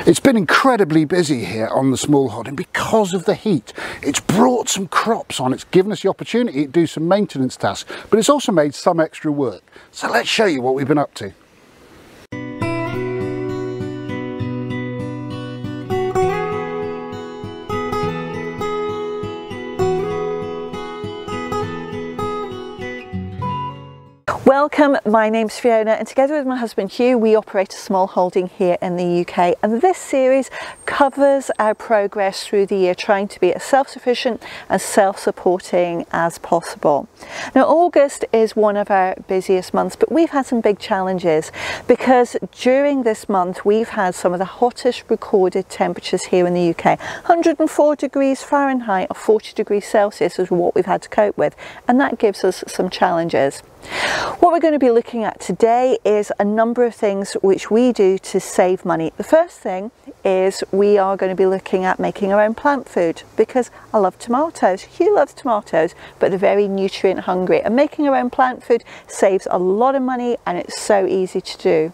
It's been incredibly busy here on the Smallholding because of the heat. It's brought some crops on, it's given us the opportunity to do some maintenance tasks, but it's also made some extra work. So let's show you what we've been up to. Welcome, my name's Fiona and together with my husband Hugh we operate a small holding here in the UK, and this series covers our progress through the year trying to be as self-sufficient and self-supporting as possible. Now August is one of our busiest months, but we've had some big challenges because during this month we've had some of the hottest recorded temperatures here in the UK. 104 degrees Fahrenheit or 40 degrees Celsius is what we've had to cope with, and that gives us some challenges. What we're going to be looking at today is a number of things which we do to save money. The first thing is we are going to be looking at making our own plant food because I love tomatoes. Hugh loves tomatoes, but they're very nutrient hungry, and making our own plant food saves a lot of money and it's so easy to do.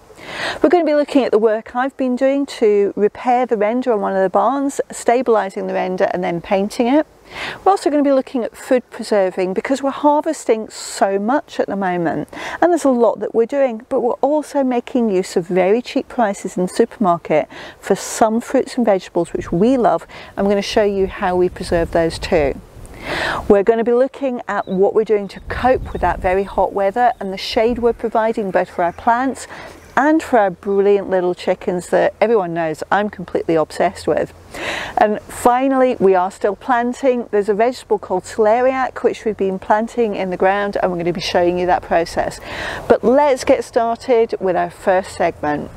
We're going to be looking at the work I've been doing to repair the render on one of the barns, stabilising the render and then painting it. We're also going to be looking at food preserving because we're harvesting so much at the moment and there's a lot that we're doing, but we're also making use of very cheap prices in the supermarket for some fruits and vegetables which we love, and we're going to show you how we preserve those too. We're going to be looking at what we're doing to cope with that very hot weather and the shade we're providing both for our plants and for our brilliant little chickens that everyone knows I'm completely obsessed with. And finally, we are still planting. There's a vegetable called celeriac which we've been planting in the ground, and we're going to be showing you that process. But let's get started with our first segment.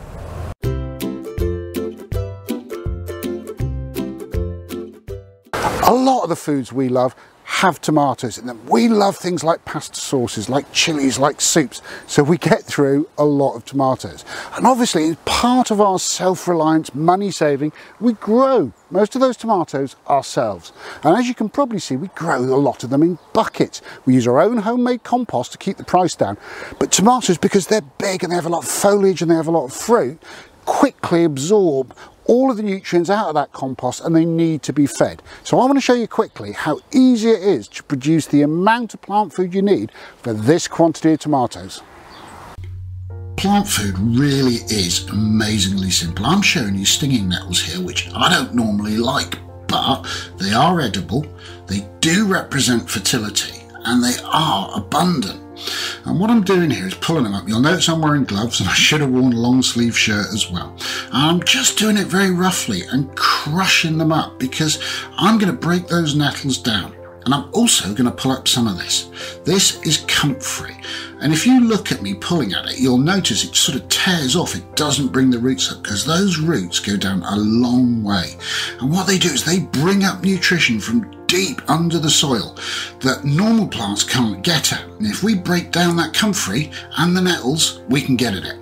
A lot of the foods we love have tomatoes in them. We love things like pasta sauces, like chilies, like soups, so we get through a lot of tomatoes. And obviously, as part of our self-reliance, money saving, we grow most of those tomatoes ourselves. And as you can probably see, we grow a lot of them in buckets. We use our own homemade compost to keep the price down. But tomatoes, because they're big and they have a lot of foliage and they have a lot of fruit, quickly absorb all of the nutrients out of that compost and they need to be fed. So I want to show you quickly how easy it is to produce the amount of plant food you need for this quantity of tomatoes. Plant food really is amazingly simple. I'm showing you stinging nettles here, which I don't normally like, but they are edible, they do represent fertility, and they are abundant. And what I'm doing here is pulling them up. You'll notice I'm wearing gloves and I should have worn a long sleeve shirt as well. And I'm just doing it very roughly and crushing them up because I'm going to break those nettles down. And I'm also going to pull up some of this. This is comfrey. And if you look at me pulling at it, you'll notice it sort of tears off. It doesn't bring the roots up because those roots go down a long way. And what they do is they bring up nutrition from deep under the soil that normal plants can't get at. And if we break down that comfrey and the nettles, we can get at it.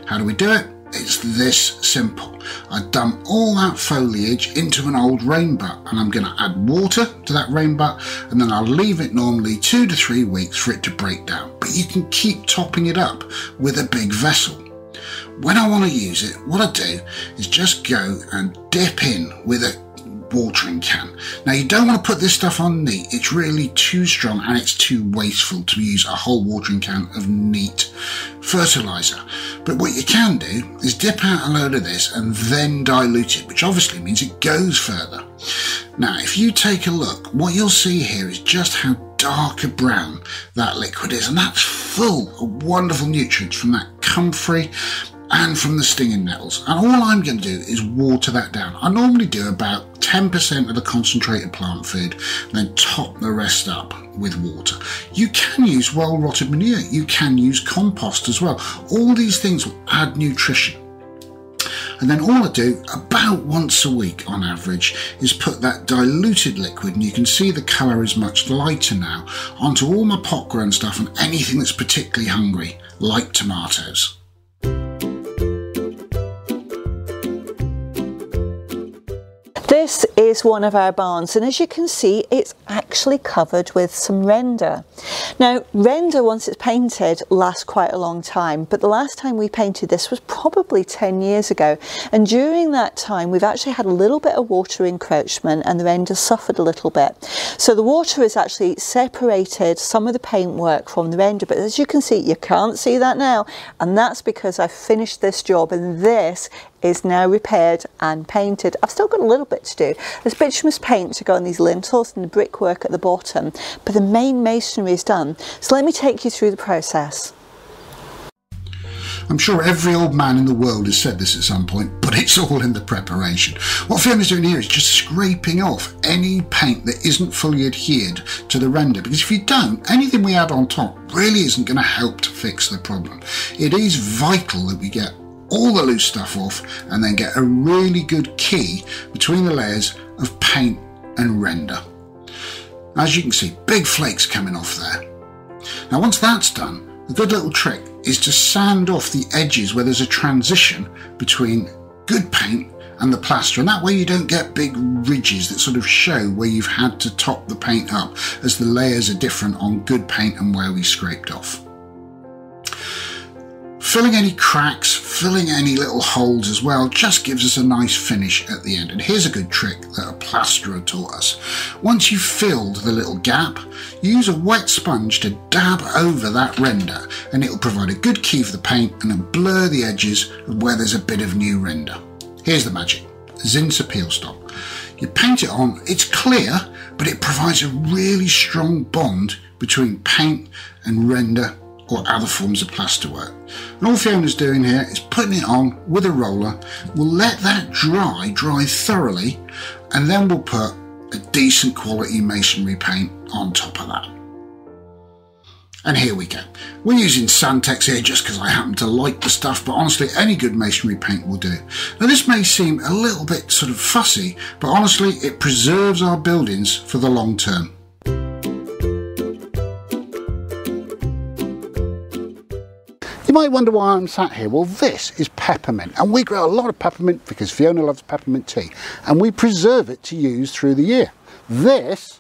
How do we do it? It's this simple. I dump all that foliage into an old rain butt and I'm going to add water to that rain butt, and then I'll leave it normally 2 to 3 weeks for it to break down. But you can keep topping it up with a big vessel. When I want to use it, what I do is just go and dip in with a watering can. Now you don't want to put this stuff on neat, it's really too strong and it's too wasteful to use a whole watering can of neat fertiliser. But what you can do is dip out a load of this and then dilute it, which obviously means it goes further. Now if you take a look, what you'll see here is just how darker brown that liquid is, and that's full of wonderful nutrients from that comfrey and from the stinging nettles. And all I'm going to do is water that down. I normally do about 10% of the concentrated plant food and then top the rest up with water. You can use well-rotted manure, you can use compost as well. All these things will add nutrition. And then all I do about once a week on average is put that diluted liquid, and you can see the colour is much lighter now, onto all my pot grown stuff and anything that's particularly hungry, like tomatoes. This is one of our barns, and as you can see, it's actually covered with some render. Now, render, once it's painted, lasts quite a long time, but the last time we painted this was probably 10 years ago, and during that time we've actually had a little bit of water encroachment and the render suffered a little bit. So the water has actually separated some of the paintwork from the render, but as you can see, you can't see that now, and that's because I've finished this job and this is now repaired and painted. I've still got a little bit to do. There's bituminous paint to go on these lintels and the brickwork at the bottom, but the main masonry is done. So let me take you through the process. I'm sure every old man in the world has said this at some point, but it's all in the preparation. What Fiona's doing here is just scraping off any paint that isn't fully adhered to the render, because if you don't, anything we add on top really isn't going to help to fix the problem. It is vital that we get all the loose stuff off and then get a really good key between the layers of paint and render. As you can see, big flakes coming off there. Now once that's done, a good little trick is to sand off the edges where there's a transition between good paint and the plaster, and that way you don't get big ridges that sort of show where you've had to top the paint up, as the layers are different on good paint and where we scraped off. Filling any cracks, filling any little holes as well, just gives us a nice finish at the end. And here's a good trick that a plasterer taught us. Once you've filled the little gap, use a wet sponge to dab over that render, and it'll provide a good key for the paint and then blur the edges of where there's a bit of new render. Here's the magic. Zinc peel stop. You paint it on, it's clear, but it provides a really strong bond between paint and render or other forms of plasterwork. And all Fiona's doing here is putting it on with a roller. We'll let that dry thoroughly, and then we'll put a decent quality masonry paint on top of that. And here we go. We're using Santex here just because I happen to like the stuff, but honestly any good masonry paint will do. Now this may seem a little bit sort of fussy, but honestly it preserves our buildings for the long term. You might wonder why I'm sat here. Well, this is peppermint, and we grow a lot of peppermint because Fiona loves peppermint tea, and we preserve it to use through the year. This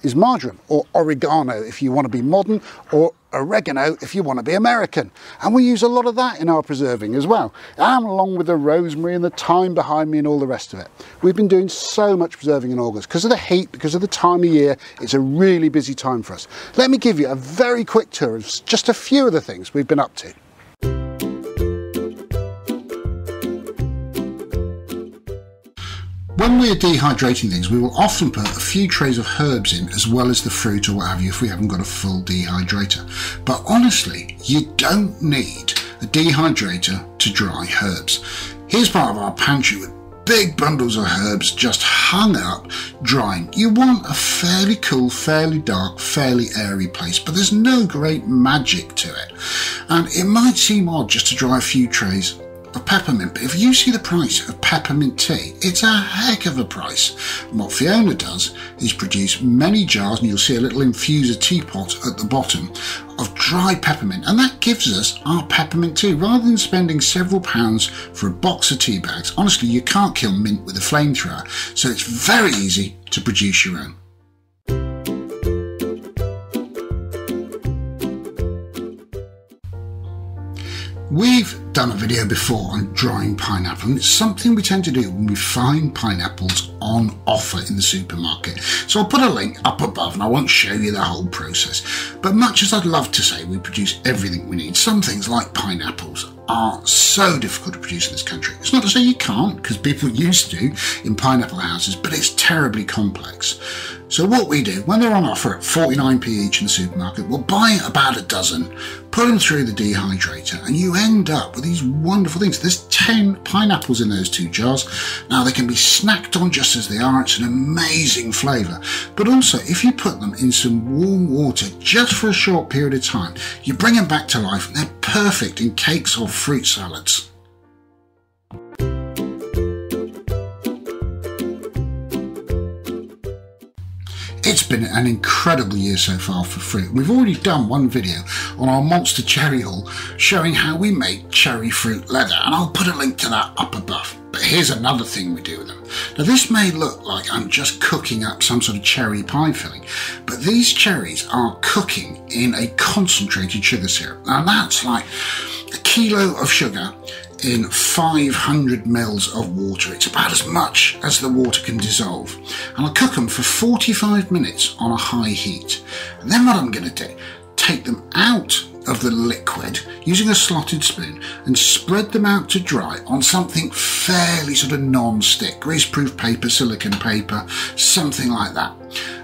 is marjoram, or oregano if you want to be modern, or oregano if you want to be American. And we use a lot of that in our preserving as well, and along with the rosemary and the thyme behind me and all the rest of it. We've been doing so much preserving in August because of the heat, because of the time of year. It's a really busy time for us. Let me give you a very quick tour of just a few of the things we've been up to. When we're dehydrating things, we will often put a few trays of herbs in as well as the fruit or what have you if we haven't got a full dehydrator. But honestly, you don't need a dehydrator to dry herbs. Here's part of our pantry with big bundles of herbs just hung up, drying. You want a fairly cool, fairly dark, fairly airy place, but there's no great magic to it. And it might seem odd just to dry a few trays of peppermint, but if you see the price of peppermint tea, it's a heck of a price. And what Fiona does is produce many jars, and you'll see a little infuser teapot at the bottom, of dried peppermint, and that gives us our peppermint tea rather than spending several pounds for a box of tea bags. Honestly, you can't kill mint with a flamethrower, so it's very easy to produce your own. We've done a video before on drying pineapple, and it's something we tend to do when we find pineapples on offer in the supermarket. So I'll put a link up above, and I won't show you the whole process. But much as I'd love to say we produce everything we need, some things like pineapples are so difficult to produce in this country. It's not to say you can't, because people used to in pineapple houses, but it's terribly complex. So what we do, when they're on offer at 49p each in the supermarket, we'll buy about a dozen, put them through the dehydrator, and you end up with these wonderful things. There's 10 pineapples in those 2 jars. Now they can be snacked on just as they are. It's an amazing flavour. But also, if you put them in some warm water just for a short period of time, you bring them back to life, and they're perfect in cakes or fruit salads. It's been an incredible year so far for fruit. We've already done one video on our monster cherry haul showing how we make cherry fruit leather, and I'll put a link to that up above. But here's another thing we do with them. Now this may look like I'm just cooking up some sort of cherry pie filling, but these cherries are cooking in a concentrated sugar syrup. Now that's like a kilo of sugar in 500 mils of water. It's about as much as the water can dissolve. And I'll cook them for 45 minutes on a high heat. And then what I'm going to do, take them out of the liquid using a slotted spoon and spread them out to dry on something fairly sort of non-stick, greaseproof paper, silicone paper, something like that.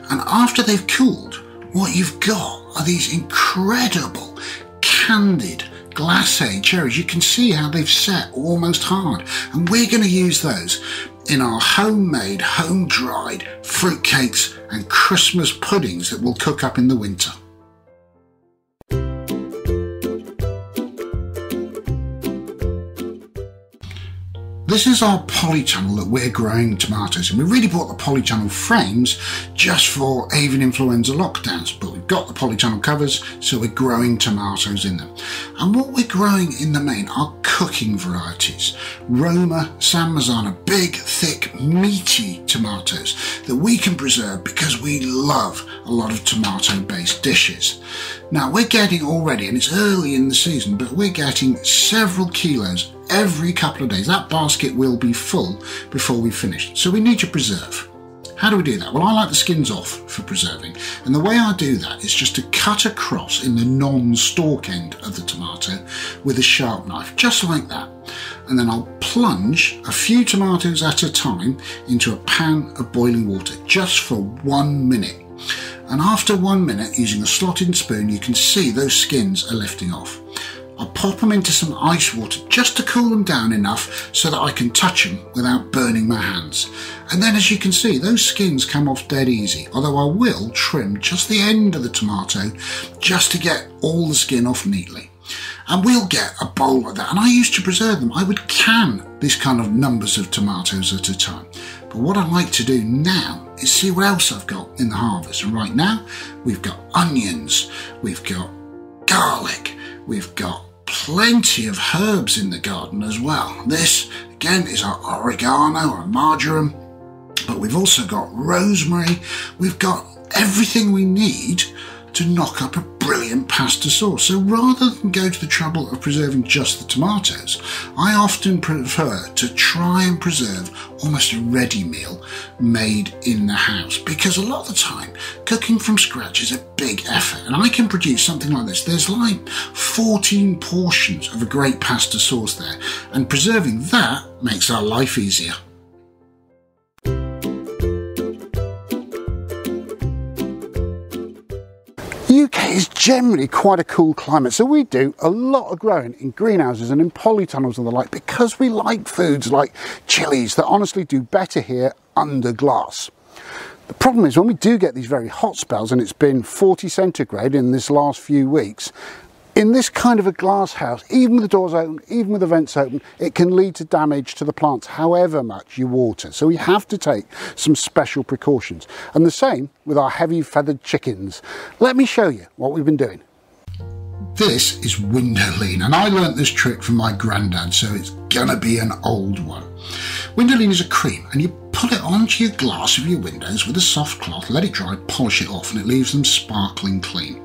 And after they've cooled, what you've got are these incredible candied glacé cherries. You can see how they've set almost hard, and we're going to use those in our homemade, home-dried fruitcakes and Christmas puddings that we'll cook up in the winter. This is our polytunnel that we're growing tomatoes in. We really bought the polytunnel frames just for avian influenza lockdowns, but we've got the polytunnel covers, so we're growing tomatoes in them. And what we're growing in the main are cooking varieties. Roma, San Marzano, big, thick, meaty tomatoes that we can preserve because we love a lot of tomato-based dishes. Now we're getting already, and it's early in the season, but we're getting several kilos every couple of days. That basket will be full before we've finished. So we need to preserve. How do we do that? Well, I like the skins off for preserving. And the way I do that is just to cut across in the non-stalk end of the tomato with a sharp knife, just like that. And then I'll plunge a few tomatoes at a time into a pan of boiling water just for 1 minute. And after 1 minute, using a slotted spoon, you can see those skins are lifting off. I'll pop them into some ice water just to cool them down enough so that I can touch them without burning my hands. And then, as you can see, those skins come off dead easy, although I will trim just the end of the tomato just to get all the skin off neatly. And we'll get a bowl like that. And I used to preserve them. I would can this kind of numbers of tomatoes at a time. But what I like to do now is see what else I've got in the harvest. And right now, we've got onions, we've got garlic, we've got plenty of herbs in the garden as well. This, again, is our oregano or marjoram, but we've also got rosemary. We've got everything we need to knock up a brilliant pasta sauce. So rather than go to the trouble of preserving just the tomatoes, I often prefer to try and preserve almost a ready meal made in the house, because a lot of the time cooking from scratch is a big effort, and I can produce something like this. There's like 14 portions of a great pasta sauce there, and preserving that makes our life easier. The UK is generally quite a cool climate, so we do a lot of growing in greenhouses and in polytunnels and the like because we like foods like chilies that honestly do better here under glass. The problem is when we do get these very hot spells, and it's been 40 centigrade in this last few weeks, in this kind of a glass house, even with the doors open, even with the vents open, it can lead to damage to the plants however much you water. So we have to take some special precautions. And the same with our heavy feathered chickens. Let me show you what we've been doing. This is window lean, and I learnt this trick from my granddad, so it's gonna be an old one. Window lean is a cream, and you put it onto your glass of your windows with a soft cloth, let it dry, polish it off, and it leaves them sparkling clean.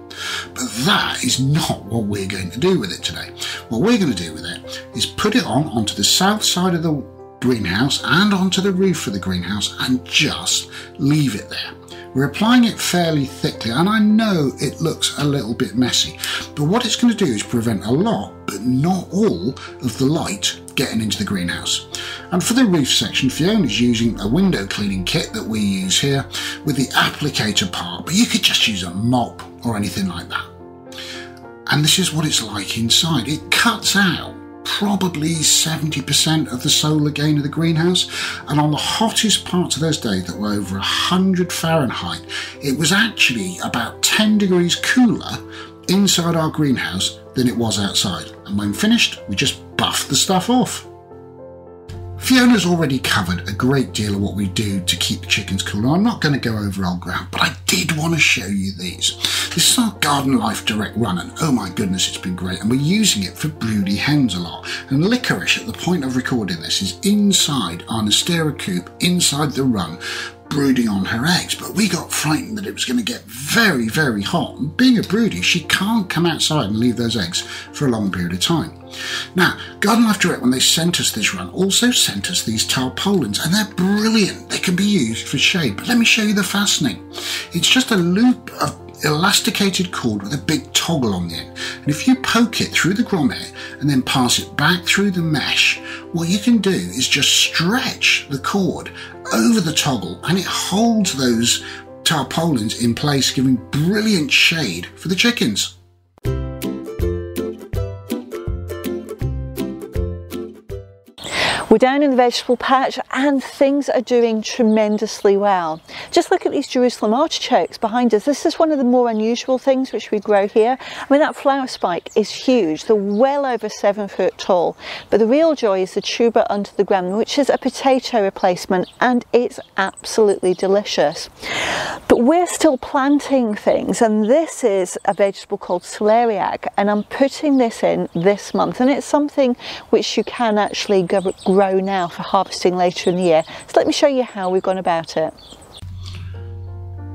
But that is not what we're going to do with it today. What we're going to do with it is put it onto the south side of the greenhouse and onto the roof of the greenhouse and just leave it there. We're applying it fairly thickly, and I know it looks a little bit messy, but what it's going to do is prevent a lot, but not all, of the light getting into the greenhouse. And for the roof section, Fiona's using a window cleaning kit that we use here with the applicator part, but you could just use a mop or anything like that. And this is what it's like inside. It cuts out probably 70% of the solar gain of the greenhouse, and on the hottest parts of those days that were over 100 Fahrenheit, it was actually about 10 degrees cooler inside our greenhouse than it was outside. And when finished, we just buffed the stuff off. Fiona's already covered a great deal of what we do to keep the chickens cool. Now, I'm not going to go over old ground, but I did want to show you these. This is our Garden Life Direct Run, and oh my goodness, it's been great. And we're using it for broody hens a lot. And Licorice, at the point of recording this, is inside our Nestera coop, inside the run, brooding on her eggs. But we got frightened that it was going to get very, very hot. And being a broody, she can't come outside and leave those eggs for a long period of time. Now, Garden Life Direct, when they sent us this run, also sent us these tarpaulins, and they're brilliant. They can be used for shade. But let me show you the fastening. It's just a loop of elasticated cord with a big toggle on the end, and if you poke it through the grommet and then pass it back through the mesh, what you can do is just stretch the cord over the toggle, and it holds those tarpaulins in place, giving brilliant shade for the chickens. We're down in the vegetable patch and things are doing tremendously well. Just look at these Jerusalem artichokes behind us. This is one of the more unusual things which we grow here. I mean, that flower spike is huge. They're well over 7 foot tall. But the real joy is the tuber under the ground, which is a potato replacement, and it's absolutely delicious. But we're still planting things, and this is a vegetable called celeriac, and I'm putting this in this month, and it's something which you can actually grow now for harvesting later in the year. So let me show you how we've gone about it.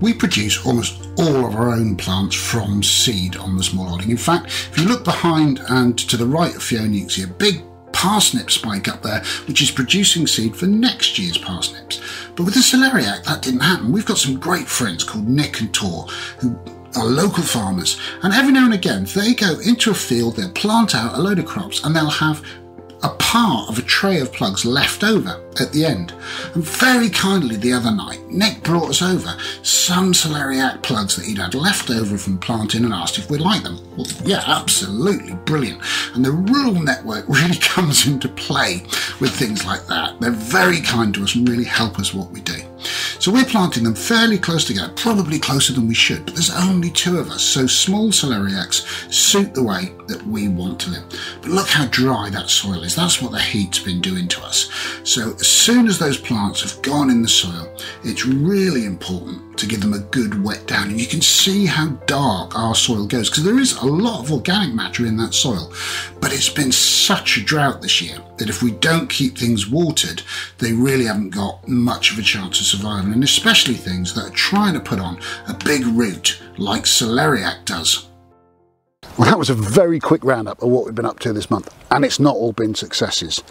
We produce almost all of our own plants from seed on the Smallholding. In fact, if you look behind and to the right of Fiona, you can see a big parsnip spike up there, which is producing seed for next year's parsnips. But with the celeriac, that didn't happen. We've got some great friends called Nick and Tor, who are local farmers, and every now and again they go into a field, they'll plant out a load of crops, and they'll have a part of a tray of plugs left over at the end. And very kindly the other night, Nick brought us over some celeriac plugs that he'd had left over from planting and asked if we'd like them. Well, yeah, absolutely brilliant. And the rural network really comes into play with things like that. They're very kind to us and really help us what we do. So we're planting them fairly close together, probably closer than we should, but there's only 2 of us, so small celeriacs suit the way that we want to live. But look how dry that soil is. That's what the heat's been doing to us. So as soon as those plants have gone in the soil, it's really important to give them a good wet down. And you can see how dark our soil goes, because there is a lot of organic matter in that soil. But it's been such a drought this year that if we don't keep things watered, they really haven't got much of a chance of surviving, and especially things that are trying to put on a big root like celeriac does. Well, that was a very quick roundup of what we've been up to this month, and it's not all been successes.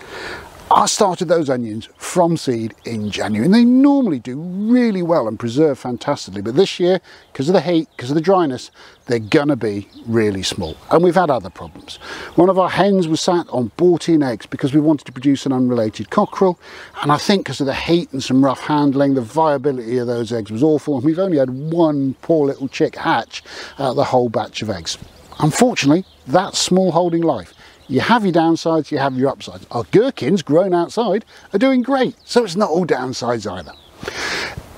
I started those onions from seed in January, and they normally do really well and preserve fantastically, but this year, because of the heat, because of the dryness, they're gonna be really small. And we've had other problems. One of our hens was sat on 14 eggs because we wanted to produce an unrelated cockerel, and I think because of the heat and some rough handling, the viability of those eggs was awful, and we've only had one poor little chick hatch out of the whole batch of eggs. Unfortunately, that's small holding life. You have your downsides, you have your upsides. Our gherkins grown outside are doing great, so it's not all downsides either.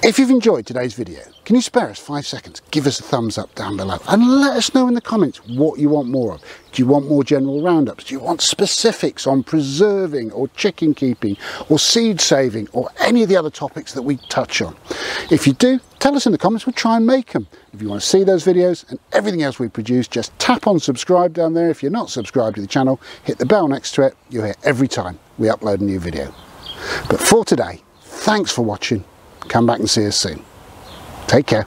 If you've enjoyed today's video, can you spare us 5 seconds? Give us a thumbs up down below and let us know in the comments what you want more of. Do you want more general roundups? Do you want specifics on preserving or chicken keeping or seed saving or any of the other topics that we touch on? If you do, tell us in the comments, we'll try and make them. If you want to see those videos and everything else we produce, just tap on subscribe down there. If you're not subscribed to the channel, hit the bell next to it. You'll hear every time we upload a new video. But for today, thanks for watching. Come back and see us soon. Take care.